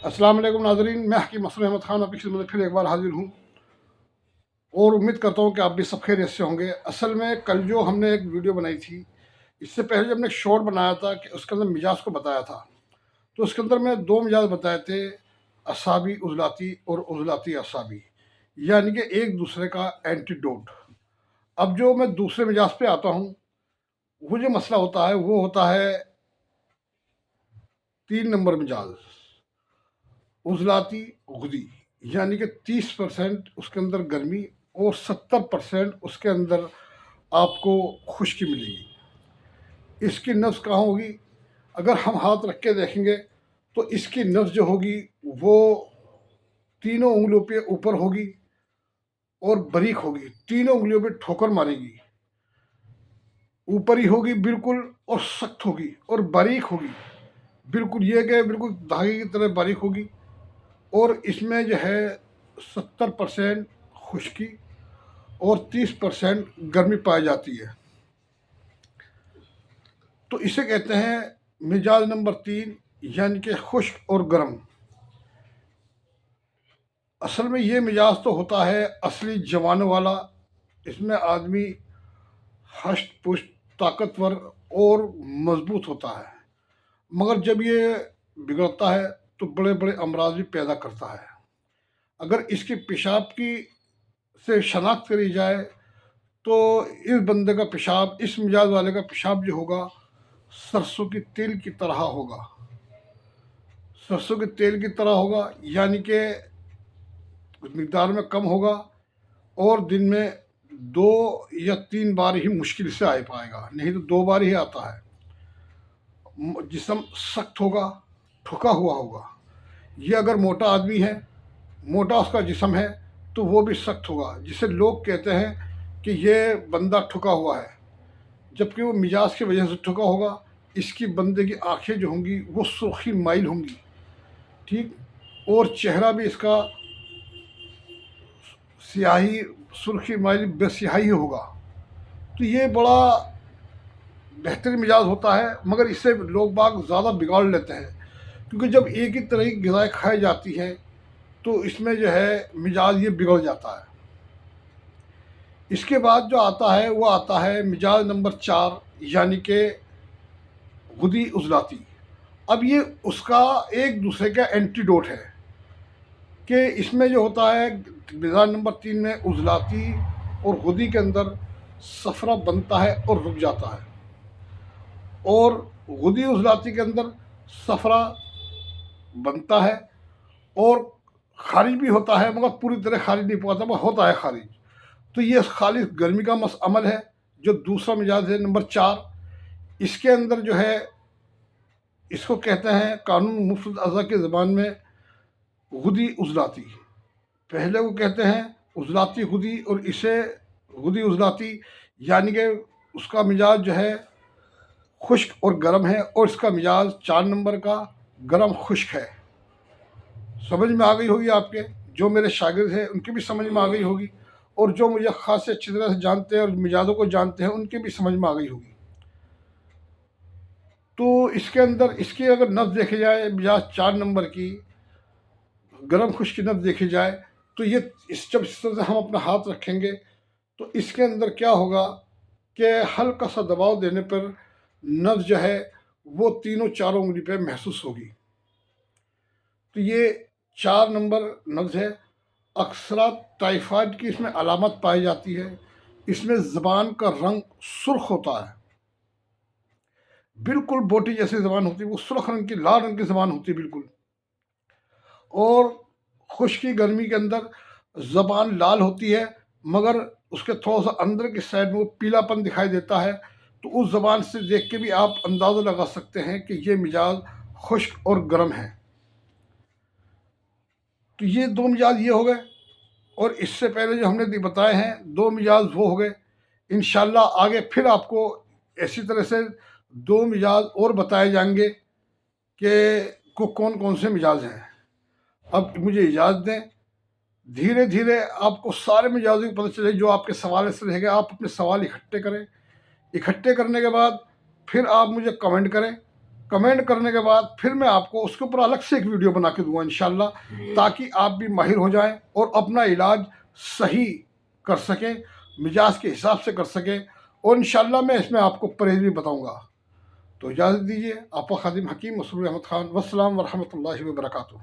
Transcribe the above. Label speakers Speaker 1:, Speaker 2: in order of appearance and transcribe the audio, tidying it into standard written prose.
Speaker 1: अस्सलाम वालेकुम नाज़रीन, मैं हकीम मसरूर अहमद ख़ान आपकी खिदमत में फिर एक बार हाज़िर हूँ और उम्मीद करता हूँ कि आप भी सब खैरियत से होंगे। असल में कल जो हमने एक वीडियो बनाई थी, इससे पहले जब हमने एक शॉर्ट बनाया था कि उसके अंदर मिजाज को बताया था, तो उसके अंदर मैं 2 मिजाज बताए थे, असाबी उज़लाती और उज़लाती असाबी, यानी कि एक दूसरे का एंटीडोट। अब जो मैं दूसरे मिजाज पे आता हूँ, वो जो मसला होता है वो होता है 3 नंबर मिजाज, उज़लाती गुदी, यानी कि 30% उसके अंदर गर्मी और 70% उसके अंदर आपको खुश्की मिलेगी। इसकी नब्ज़ कहाँ होगी? अगर हम हाथ रख के देखेंगे तो इसकी नब्ज़ जो होगी वो तीनों उंगलियों पे ऊपर होगी और बारीक होगी, तीनों उंगलियों पे ठोकर मारेगी। ऊपर ही होगी बिल्कुल और सख्त होगी और बारीक होगी, बिल्कुल ये कि बिल्कुल धागे की तरह बारीक होगी। और इसमें जो है 70% खुश्की और 30% गर्मी पाई जाती है। तो इसे कहते हैं मिजाज नंबर 3, यानी कि खुश्क और गर्म। असल में ये मिजाज तो होता है असली जवानों वाला। इसमें आदमी हष्ट पुष्ट, ताकतवर और मजबूत होता है। मगर जब ये बिगड़ता है तो बड़े बड़े अमराज भी पैदा करता है। अगर इसकी पेशाब की से शनाख्त करी जाए तो इस बंदे का पेशाब, इस मिजाज वाले का पेशाब जो होगा सरसों की तेल की तरह होगा। सरसों के तेल की तरह होगा, यानी कि मिकदार में कम होगा और दिन में 2 या 3 बार ही मुश्किल से आ पाएगा, नहीं तो 2 बार ही आता है। जिस्म सख्त होगा, ठुका हुआ होगा। ये अगर मोटा आदमी है, मोटा उसका जिस्म है, तो वो भी सख्त होगा, जिसे लोग कहते हैं कि ये बंदा ठुका हुआ है, जबकि वो मिजाज की वजह से ठुका होगा। इसकी बंदे की आंखें जो होंगी वो सुर्खी माइल होंगी, ठीक, और चेहरा भी इसका स्याही, सुर्खी माइल बेस्याही होगा। तो ये बड़ा बेहतरीन मिजाज होता है, मगर इससे लोग बाग ज़्यादा बिगाड़ लेते हैं, क्योंकि जब एक ही तरह की ग़िज़ाएँ खाई जाती हैं तो इसमें जो है मिजाज ये बिगड़ जाता है। इसके बाद जो आता है वो आता है मिजाज नंबर 4, यानी कि गुदी उज़लाती। अब ये उसका एक दूसरे का एंटीडोट है कि इसमें जो होता है मिजाज नंबर 3 में उज़लाती और गुदी के अंदर सफ़रा बनता है और रुक जाता है, और गुदी उज़लाती के अंदर सफ़रा बनता है और खारिज भी होता है, मगर पूरी तरह खारिज नहीं पाता, मगर होता है खारिज। तो ये खालिस गर्मी का अमल है। जो दूसरा मिजाज है नंबर 4, इसके अंदर जो है इसको कहते हैं कानून मुफ्त अज़ा की ज़बान में गुदी उज़लाती। पहले वो कहते हैं उज़लाती गुदी, और इसे गुदी उज़लाती, यानी कि उसका मिजाज जो है खुश्क और गर्म है, और इसका मिजाज 4 नंबर का गर्म खुश्क है। समझ में आ गई होगी आपके, जो मेरे शागिर्द हैं उनकी भी समझ में आ गई होगी, और जो मुझे ख़ास से अच्छी तरह से जानते हैं और मिजाजों को जानते हैं उनकी भी समझ में आ गई होगी। तो इसके अंदर इसकी अगर नब्ज़ देखी जाए, मिजाज 4 नंबर की गर्म खुश्क की नब्ज़ देखी जाए, तो ये जब इस तरह से हम अपना हाथ रखेंगे तो इसके अंदर क्या होगा कि हल्का सा दबाव देने पर नब्ज़ जो है वो तीनों चारों उंगली पे महसूस होगी। तो ये 4 नंबर नब्ज़ है। अक्सर टाइफाइड की इसमें अलामत पाई जाती है। इसमें ज़बान का रंग सुर्ख होता है, बिल्कुल बोटी जैसी ज़बान होती है, वो सुर्ख रंग की, लाल रंग की ज़बान होती है बिल्कुल। और खुश्की गर्मी के अंदर ज़बान लाल होती है, मगर उसके थोड़ा सा अंदर की साइड में वो पीलापन दिखाई देता है। तो उस ज़बान से देख के भी आप अंदाज़ा लगा सकते हैं कि ये मिजाज खुश्क और गर्म है। तो ये 2 मिजाज ये हो गए, और इससे पहले जो हमने बताए हैं 2 मिजाज वो हो गए। इंशाल्लाह आगे फिर आपको ऐसी तरह से 2 मिजाज और बताए जाएंगे कि कौन कौन से मिजाज हैं। अब मुझे इजाज़त दें, धीरे धीरे आपको सारे मिजाजों की पता चले। जो आपके सवाल से रहेंगे, आप अपने सवाल इकट्ठे करें। इकट्ठे करने के बाद फिर आप मुझे कमेंट करें। कमेंट करने के बाद फिर मैं आपको उसके ऊपर अलग से एक वीडियो बना के दूंगा इंशाल्लाह, ताकि आप भी माहिर हो जाएं और अपना इलाज सही कर सकें, मिजाज के हिसाब से कर सकें, और इंशाल्लाह मैं इसमें आपको परहेज भी बताऊंगा। तो इजाज़त दीजिए, आपका खादिम हकीम मसरूर अहमद खान। वस्सलाम वरहमतुल्लाहि वबरकातुहू।